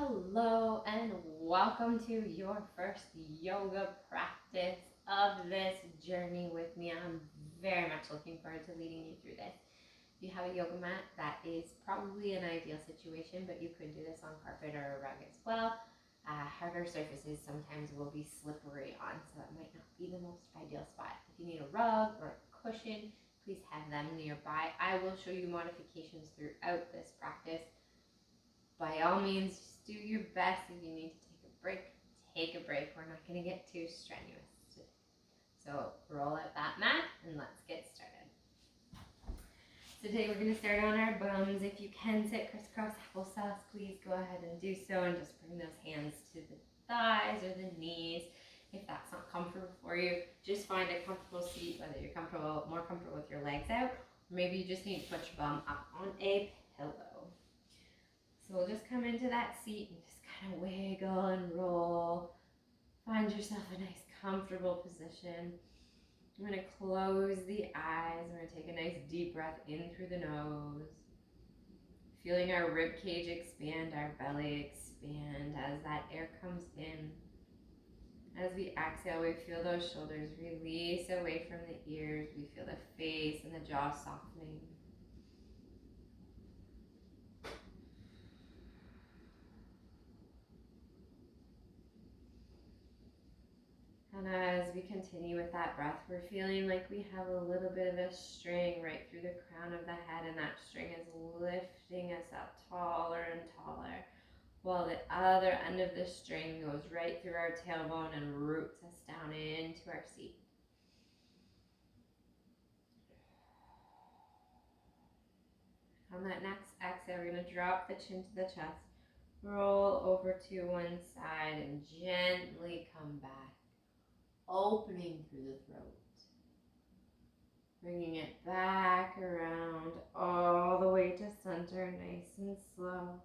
Hello and welcome to your first yoga practice of this journey with me. I'm very much looking forward to leading you through this. If you have a yoga mat, that is probably an ideal situation, but you could do this on carpet or a rug as well. Harder surfaces sometimes will be slippery on, so it might not be the most ideal spot. If you need a rug or a cushion, please have them nearby. I will show you modifications throughout this practice. By all means, just do your best. If you need to take a break, take a break. We're not going to get too strenuous today. So roll out that mat and let's get started. So today we're going to start on our bums. If you can sit crisscross applesauce, please go ahead and do so, and just bring those hands to the thighs or the knees. If that's not comfortable for you, just find a comfortable seat, whether you're more comfortable with your legs out, or maybe you just need to put your bum up on a pillow. So we'll just come into that seat and just kind of wiggle and roll. Find yourself a nice comfortable position. I'm going to close the eyes. I'm going to take a nice deep breath in through the nose. Feeling our rib cage expand, our belly expand as that air comes in. As we exhale, we feel those shoulders release away from the ears. We feel the face and the jaw softening. And as we continue with that breath, we're feeling like we have a little bit of a string right through the crown of the head, and that string is lifting us up taller and taller, while the other end of the string goes right through our tailbone and roots us down into our seat. On that next exhale, we're going to drop the chin to the chest, roll over to one side, and gently come back, opening through the throat. Bringing it back around all the way to center, nice and slow.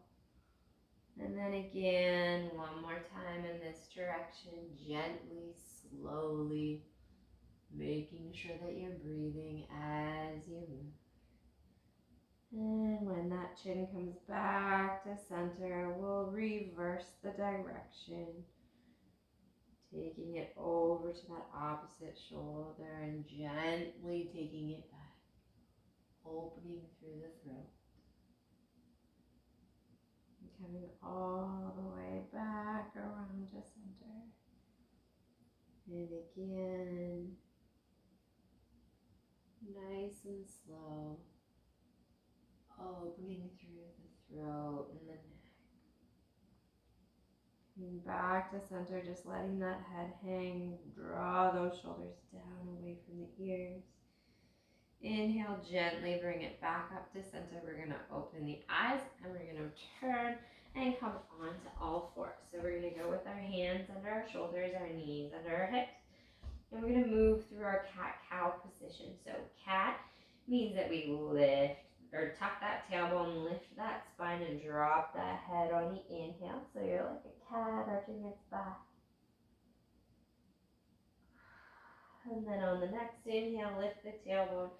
And then again, one more time in this direction, gently, slowly, making sure that you're breathing as you move. And when that chin comes back to center, we'll reverse the direction, taking it over to that opposite shoulder and gently taking it back, opening through the throat. And coming all the way back around to center. And again, nice and slow, opening through the throat and the neck. And back to center, just letting that head hang. Draw those shoulders down away from the ears. Inhale, gently bring it back up to center. We're going to open the eyes and we're going to turn and come onto all fours. So we're going to go with our hands under our shoulders, our knees under our hips. And we're going to move through our cat-cow position. So cat means that we lift or tuck that tailbone, lift that spine, and drop that head on the inhale. So you're like a cat arching its back. And then on the next inhale, lift the tailbone,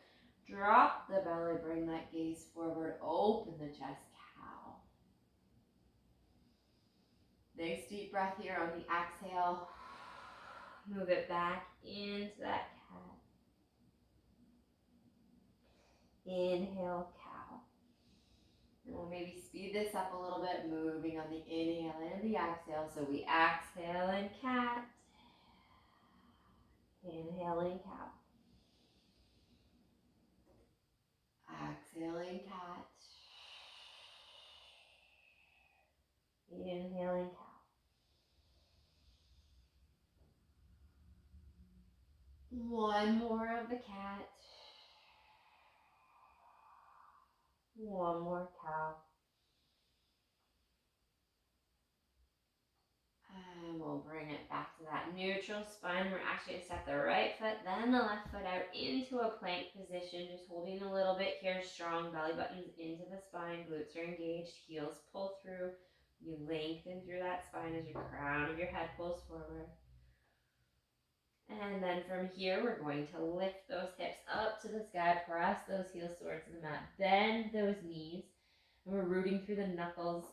drop the belly, bring that gaze forward, open the chest, cow. Nice deep breath here on the exhale. Move it back into that cat. Inhale, cow. And we'll maybe speed this up a little bit, moving on the inhale and the exhale. So we exhale in cat. Inhaling cow. Exhaling cat. Inhaling cow. One more of the cat. One more cow. And we'll bring it back to that neutral spine. We're actually going to step the right foot, then the left foot out into a plank position, just holding a little bit here. Strong belly buttons into the spine, glutes are engaged, heels pull through. You lengthen through that spine as your crown of your head pulls forward. And then from here, we're going to lift those hips up to the sky, press those heels towards the mat, bend those knees, and we're rooting through the knuckles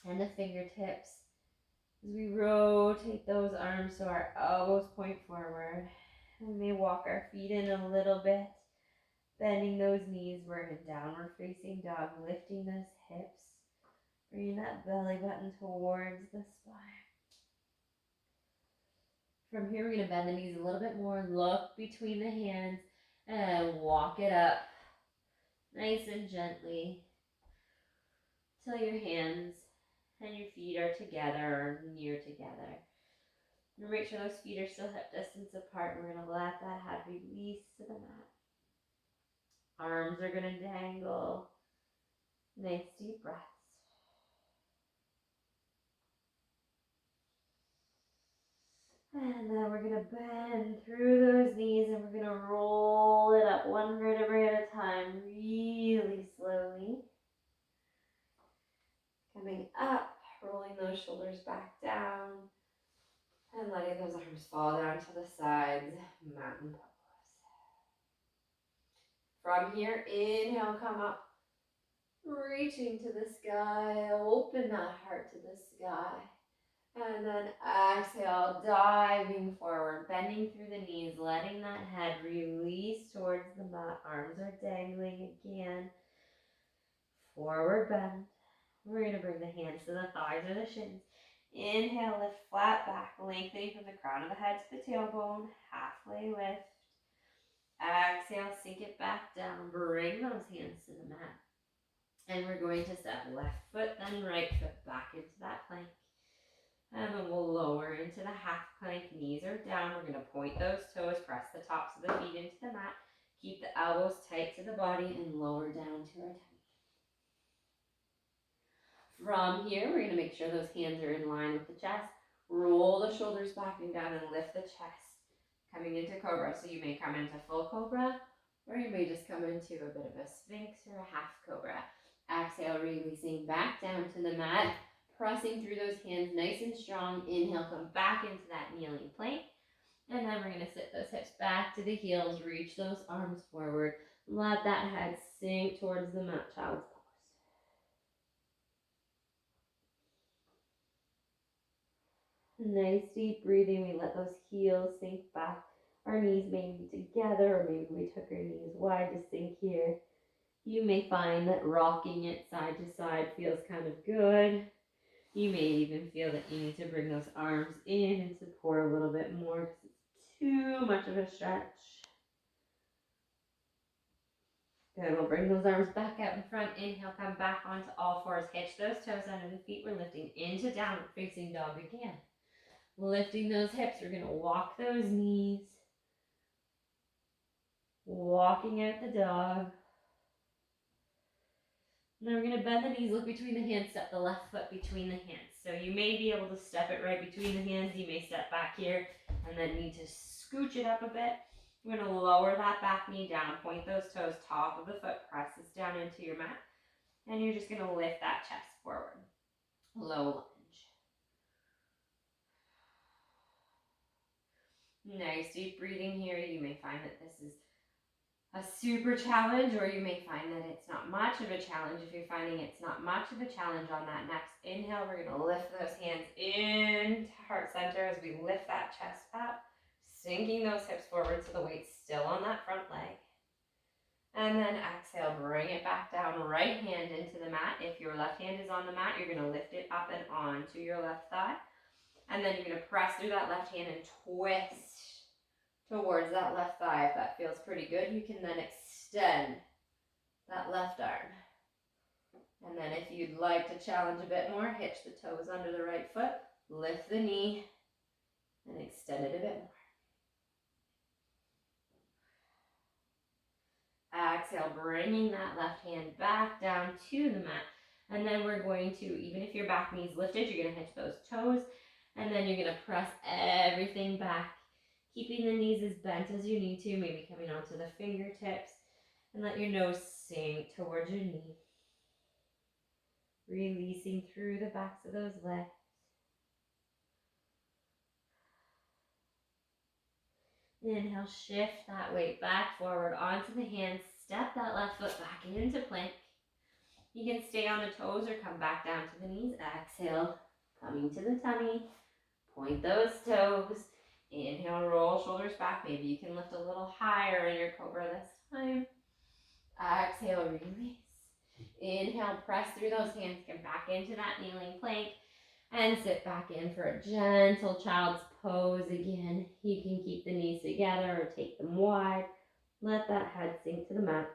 and the fingertips as we rotate those arms so our elbows point forward. We may walk our feet in a little bit, bending those knees. We're in downward facing dog, lifting those hips, bringing that belly button towards the spine. From here, we're going to bend the knees a little bit more, look between the hands, and walk it up nice and gently till your hands and your feet are together or near together. And make sure those feet are still hip distance apart. We're going to let that head release to the mat. Arms are going to dangle. Nice deep breaths. And then we're going to bend through those knees and we're going to roll it up one vertebrae at a time, really slowly. Coming up, rolling those shoulders back down and letting those arms fall down to the sides, mountain pose. From here, inhale, come up, reaching to the sky, open that heart to the sky. And then exhale, diving forward, bending through the knees, letting that head release towards the mat. Arms are dangling again. Forward bend. We're going to bring the hands to the thighs or the shins. Inhale, lift flat back, lengthening from the crown of the head to the tailbone. Halfway lift. Exhale, sink it back down. Bring those hands to the mat. And we're going to step left foot, then right foot back into that plank. And then we'll lower into the half plank. Knees are down. We're going to point those toes, press the tops of the feet into the mat. Keep the elbows tight to the body and lower down to our tummy. From here, we're going to make sure those hands are in line with the chest. Roll the shoulders back and down and lift the chest. Coming into cobra. So you may come into full cobra or you may just come into a bit of a sphinx or a half cobra. Exhale, releasing back down to the mat. Pressing through those hands nice and strong. Inhale, come back into that kneeling plank. And then we're going to sit those hips back to the heels. Reach those arms forward. Let that head sink towards the mat, child's pose. Nice deep breathing. We let those heels sink back. Our knees may be together, or maybe we took our knees wide to sink here. You may find that rocking it side to side feels kind of good. You may even feel that you need to bring those arms in and support a little bit more because it's too much of a stretch. Good, we'll bring those arms back out in front. Inhale, come back onto all fours. Hitch those toes under the feet. We're lifting into downward facing dog again. Lifting those hips, we're going to walk those knees. Walking out the dog. And then we're going to bend the knees, look between the hands, step the left foot between the hands. So you may be able to step it right between the hands. You may step back here and then need to scooch it up a bit. We're going to lower that back knee down, point those toes, top of the foot presses down into your mat. And you're just going to lift that chest forward. Low lunge. Nice deep breathing here. You may find that this is a super challenge, or you may find that it's not much of a challenge. If you're finding it's not much of a challenge on that next inhale, we're going to lift those hands into heart center as we lift that chest up, sinking those hips forward so the weight's still on that front leg. And then exhale, bring it back down, right hand into the mat. If your left hand is on the mat, you're going to lift it up and onto your left thigh. And then you're going to press through that left hand and twist towards that left thigh. If that feels pretty good, you can then extend that left arm. And then if you'd like to challenge a bit more, hitch the toes under the right foot, lift the knee, and extend it a bit more. Exhale, bringing that left hand back down to the mat. And then we're going to, even if your back knee's lifted, you're going to hitch those toes. And then you're going to press everything back, keeping the knees as bent as you need to, maybe coming onto the fingertips, and let your nose sink towards your knee. Releasing through the backs of those legs. Inhale, shift that weight back forward onto the hands. Step that left foot back into plank. You can stay on the toes or come back down to the knees. Exhale, coming to the tummy. Point those toes. Inhale, roll shoulders back. Maybe you can lift a little higher in your cobra this time. Exhale, release. Inhale, press through those hands. Get back into that kneeling plank. And sit back in for a gentle child's pose again. You can keep the knees together or take them wide. Let that head sink to the mat.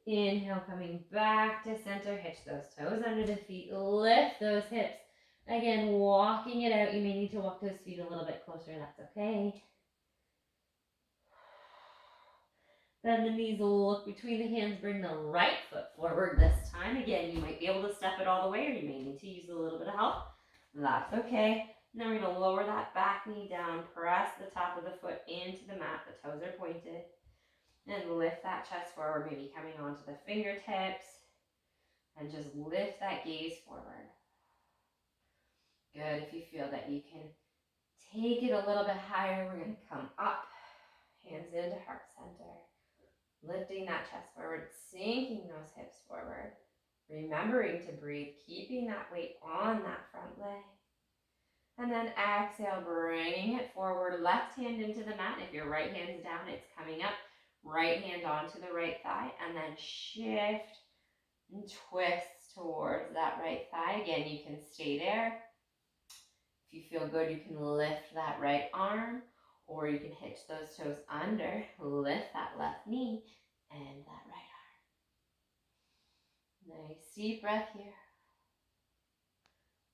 Inhale, coming back to center. Hitch those toes under the feet. Lift those hips. Again, walking it out. You may need to walk those feet a little bit closer. That's okay. Bend the knees, look between the hands. Bring the right foot forward this time. Again, you might be able to step it all the way, or you may need to use a little bit of help. That's okay. Now we're going to lower that back knee down. Press the top of the foot into the mat. The toes are pointed. And lift that chest forward, maybe coming onto the fingertips. And just lift that gaze forward. Good. If you feel that you can take it a little bit higher, we're going to come up. Hands into heart center. Lifting that chest forward, sinking those hips forward. Remembering to breathe, keeping that weight on that front leg. And then exhale, bringing it forward. Left hand into the mat. If your right hand's down, it's coming up. Right hand onto the right thigh, and then shift and twist towards that right thigh. Again, you can stay there. If you feel good, you can lift that right arm, or you can hitch those toes under, lift that left knee, and that right arm. Nice deep breath here.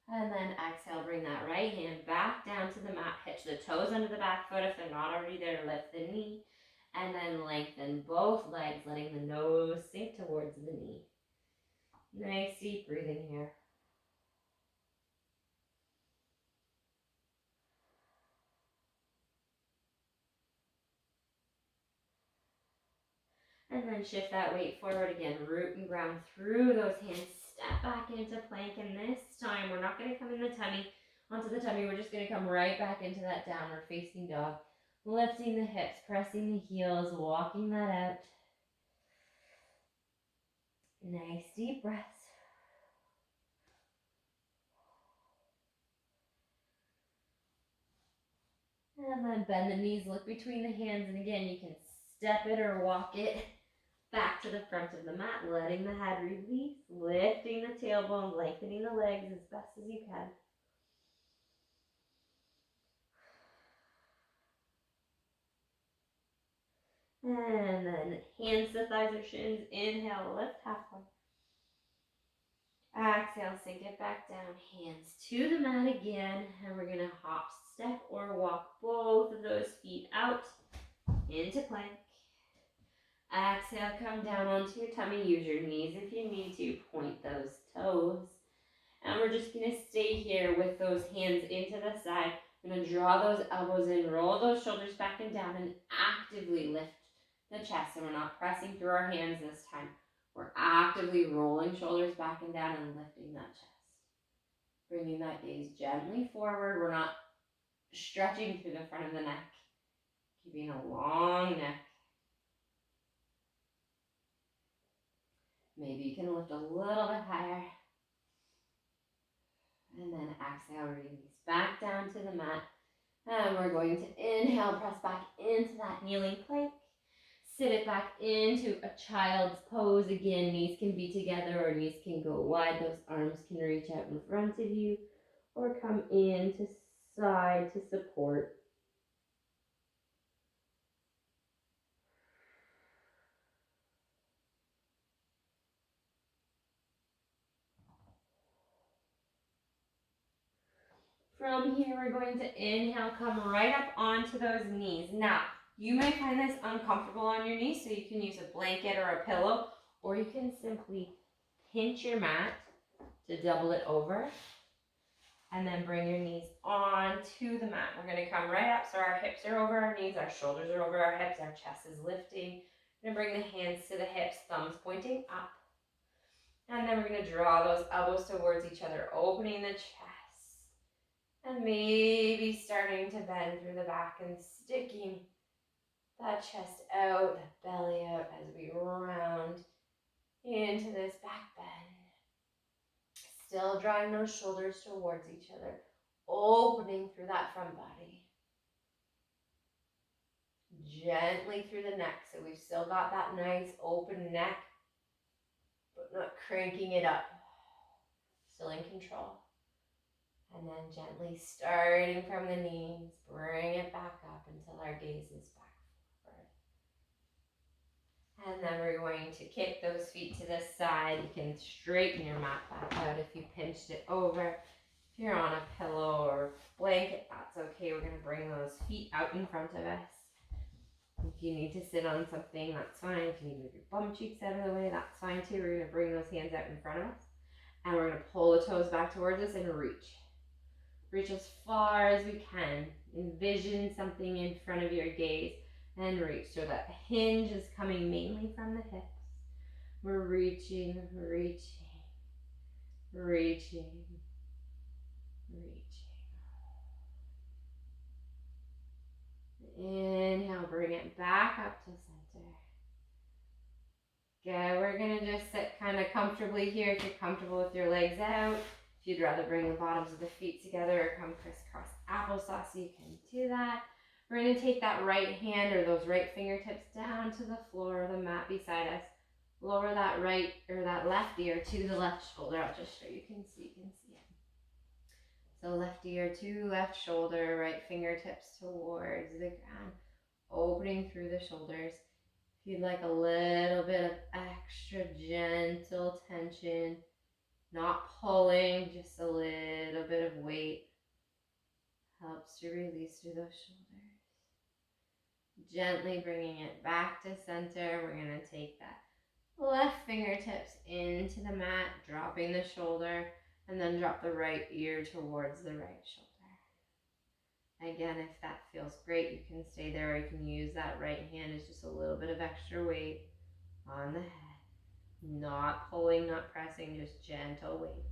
And then exhale, bring that right hand back down to the mat. Hitch the toes under the back foot if they're not already there. Lift the knee. And then lengthen both legs, letting the nose sink towards the knee. Nice deep breathing here. And then shift that weight forward again. Root and ground through those hands. Step back into plank. And this time, we're not going to come in the tummy, onto the tummy. We're just going to come right back into that downward facing dog. Lifting the hips, pressing the heels, walking that out. Nice deep breaths. And then bend the knees, look between the hands, and again, you can step it or walk it back to the front of the mat, letting the head release, lifting the tailbone, lengthening the legs as best as you can. And then hands to thighs or shins. Inhale, lift halfway. Exhale, sink it back down. Hands to the mat again. And we're going to hop, step, or walk both of those feet out into plank. Exhale, come down onto your tummy. Use your knees if you need to. Point those toes. And we're just going to stay here with those hands into the side. We're going to draw those elbows in, roll those shoulders back and down, and actively lift the chest. So we're not pressing through our hands this time. We're actively rolling shoulders back and down and lifting that chest. Bringing that gaze gently forward. We're not stretching through the front of the neck. Keeping a long neck. Maybe you can lift a little bit higher. And then exhale, release back down to the mat. And we're going to inhale, press back into that kneeling plank. Sit it back into a child's pose. Again, knees can be together or knees can go wide. Those arms can reach out in front of you or come in to side to support. From here, we're going to inhale, come right up onto those knees. Now, you may find this uncomfortable on your knees, so you can use a blanket or a pillow, or you can simply pinch your mat to double it over, and then bring your knees onto the mat. We're going to come right up, so our hips are over our knees, our shoulders are over our hips, our chest is lifting. We're going to bring the hands to the hips, thumbs pointing up. And then we're going to draw those elbows towards each other, opening the chest. And maybe starting to bend through the back and sticking that chest out, that belly out as we round into this back bend. Still drawing those shoulders towards each other, opening through that front body. Gently through the neck, so we've still got that nice open neck, but not cranking it up. Still in control. And then gently starting from the knees, bring it back up until our gaze is back forward. And then we're going to kick those feet to the side. You can straighten your mat back out if you pinched it over. If you're on a pillow or blanket, that's okay. We're going to bring those feet out in front of us. If you need to sit on something, that's fine. If you need to move your bum cheeks out of the way, that's fine too. We're going to bring those hands out in front of us. And we're going to pull the toes back towards us and reach. Reach as far as we can. Envision something in front of your gaze and reach. So that hinge is coming mainly from the hips. We're reaching, reaching, reaching, reaching. Inhale, bring it back up to center. Good, we're going to just sit kind of comfortably here if you're comfortable with your legs out. If you'd rather bring the bottoms of the feet together or come crisscross applesauce, you can do that. We're going to take that right hand or those right fingertips down to the floor or the mat beside us. Lower that right or that left ear to the left shoulder. I'll just show you can see it. So left ear to left shoulder, right fingertips towards the ground, opening through the shoulders. If you'd like a little bit of extra gentle tension, not pulling, just a little bit of weight, helps to release through those shoulders. Gently bringing it back to center. We're going to take that left fingertips into the mat, dropping the shoulder, and then drop the right ear towards the right shoulder. Again, if that feels great, you can stay there, or you can use that right hand as just a little bit of extra weight on the head. Not pulling, not pressing, just gentle weight.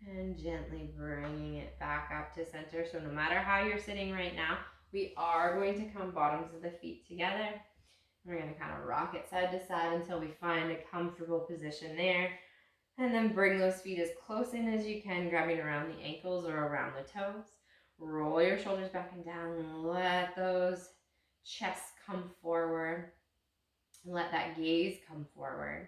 And gently bringing it back up to center. So no matter how you're sitting right now, we are going to come bottoms of the feet together. We're going to kind of rock it side to side until we find a comfortable position there. And then bring those feet as close in as you can, grabbing around the ankles or around the toes. Roll your shoulders back and down and let those chests come forward. Let that gaze come forward.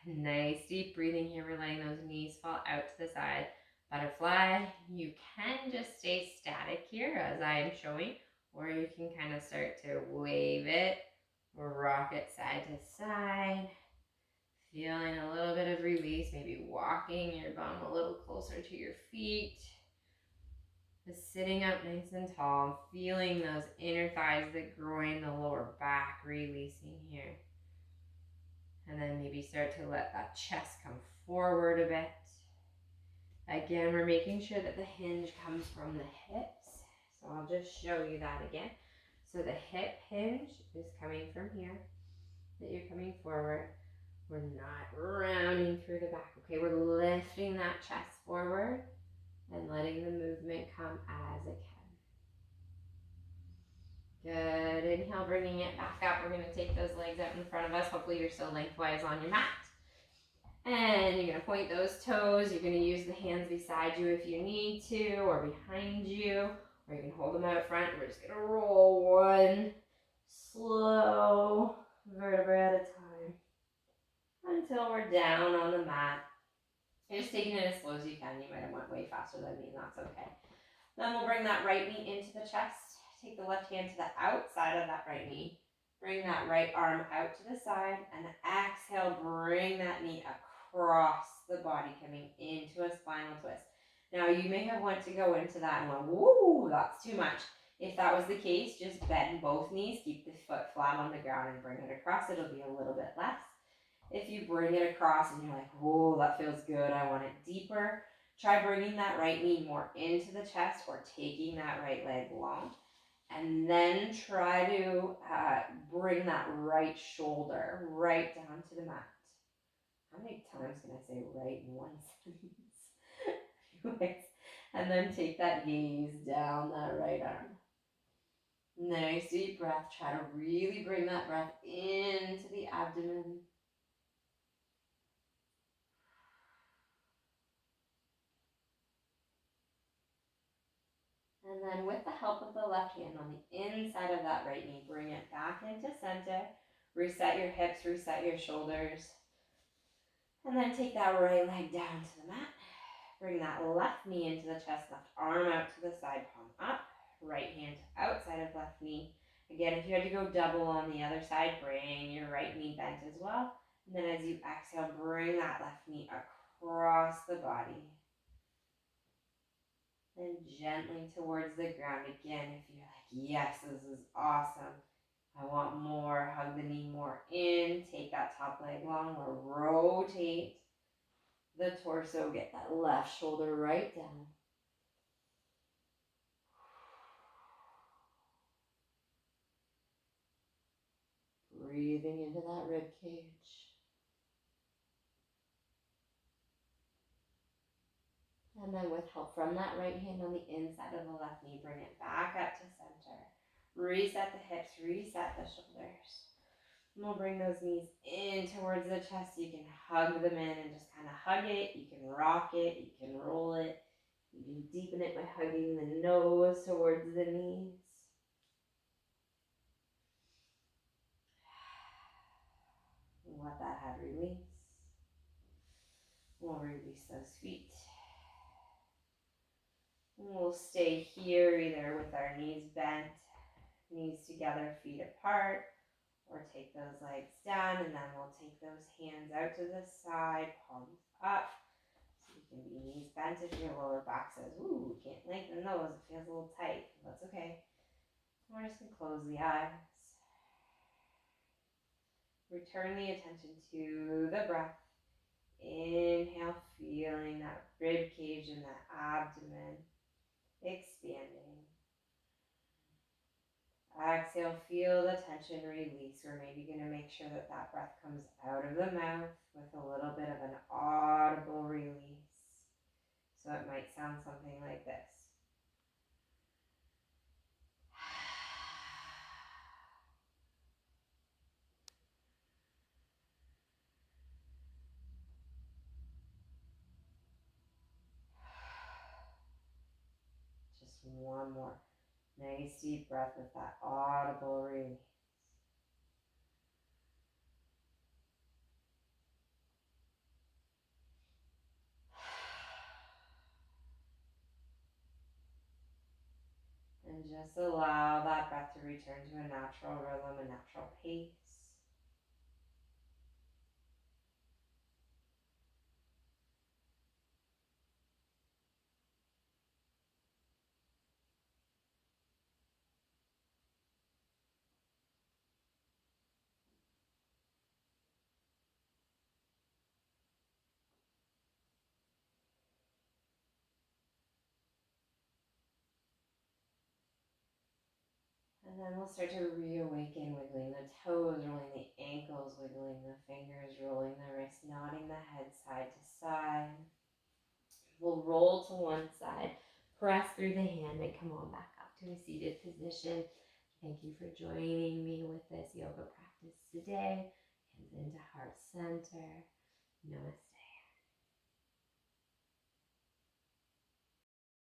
Nice deep breathing here. We're letting those knees fall out to the side. Butterfly. You can just stay static here as I am showing, or you can kind of start to wave it or rock it side to side. Feeling a little bit of release, maybe walking your bum a little closer to your feet. Just sitting up nice and tall, feeling those inner thighs, the groin, the lower back releasing here. And then maybe start to let that chest come forward a bit. Again, we're making sure that the hinge comes from the hips. So I'll just show you that again. So the hip hinge is coming from here, that you're coming forward. We're not rounding through the back. Okay, we're lifting that chest forward and letting the movement come as it can. Good. Inhale, bringing it back up. We're going to take those legs out in front of us. Hopefully you're still lengthwise on your mat. And you're going to point those toes. You're going to use the hands beside you if you need to, or behind you, or you can hold them out front. We're just going to roll one slow vertebra at a time until we're down on the mat. You're just taking it as slow as you can. You might have went way faster than me, and that's okay. Then we'll bring that right knee into the chest. Take the left hand to the outside of that right knee. Bring that right arm out to the side, and exhale, bring that knee across the body, coming into a spinal twist. Now, you may have went to go into that and went, woo, that's too much. If that was the case, just bend both knees, keep the foot flat on the ground and bring it across. It'll be a little bit less. If you bring it across and you're like, whoa, that feels good, I want it deeper, try bringing that right knee more into the chest or taking that right leg long. And then try to bring that right shoulder right down to the mat. How many times can I say right in one sentence? Anyways, and then take that gaze down that right arm. Nice deep breath. Try to really bring that breath into the abdomen. And then with the help of the left hand on the inside of that right knee, bring it back into center. Reset your hips, reset your shoulders. And then take that right leg down to the mat. Bring that left knee into the chest, left arm out to the side, palm up. Right hand outside of left knee. Again, if you had to go double on the other side, bring your right knee bent as well. And then as you exhale, bring that left knee across the body. And gently towards the ground. Again, if you're like, yes, this is awesome. I want more. Hug the knee more in. Take that top leg long or rotate the torso. Get that left shoulder right down. Breathing into that rib cage. And then with help from that right hand on the inside of the left knee, bring it back up to center. Reset the hips, reset the shoulders. And we'll bring those knees in towards the chest. You can hug them in and just kind of hug it. You can rock it. You can roll it. You can deepen it by hugging the nose towards the knees. Let that head release. We'll release those feet. And we'll stay here either with our knees bent, knees together, feet apart, or take those legs down, and then we'll take those hands out to the side, palms up. So you can be knees bent if your lower back says, ooh, can't lengthen those, it feels a little tight. That's okay. We're just going to close the eyes. Return the attention to the breath. Inhale, feeling that rib cage and that abdomen expanding. Exhale, feel the tension release. We're maybe going to make sure that that breath comes out of the mouth with a little bit of an audible release. So it might sound something like this. Just one more. Nice deep breath with that audible release. And just allow that breath to return to a natural rhythm, a natural pace. And then we'll start to reawaken, wiggling the toes, rolling the ankles, wiggling the fingers, rolling the wrists, nodding the head side to side. We'll roll to one side, press through the hand, and come on back up to a seated position. Thank you for joining me with this yoga practice today. Hands into heart center. Namaste.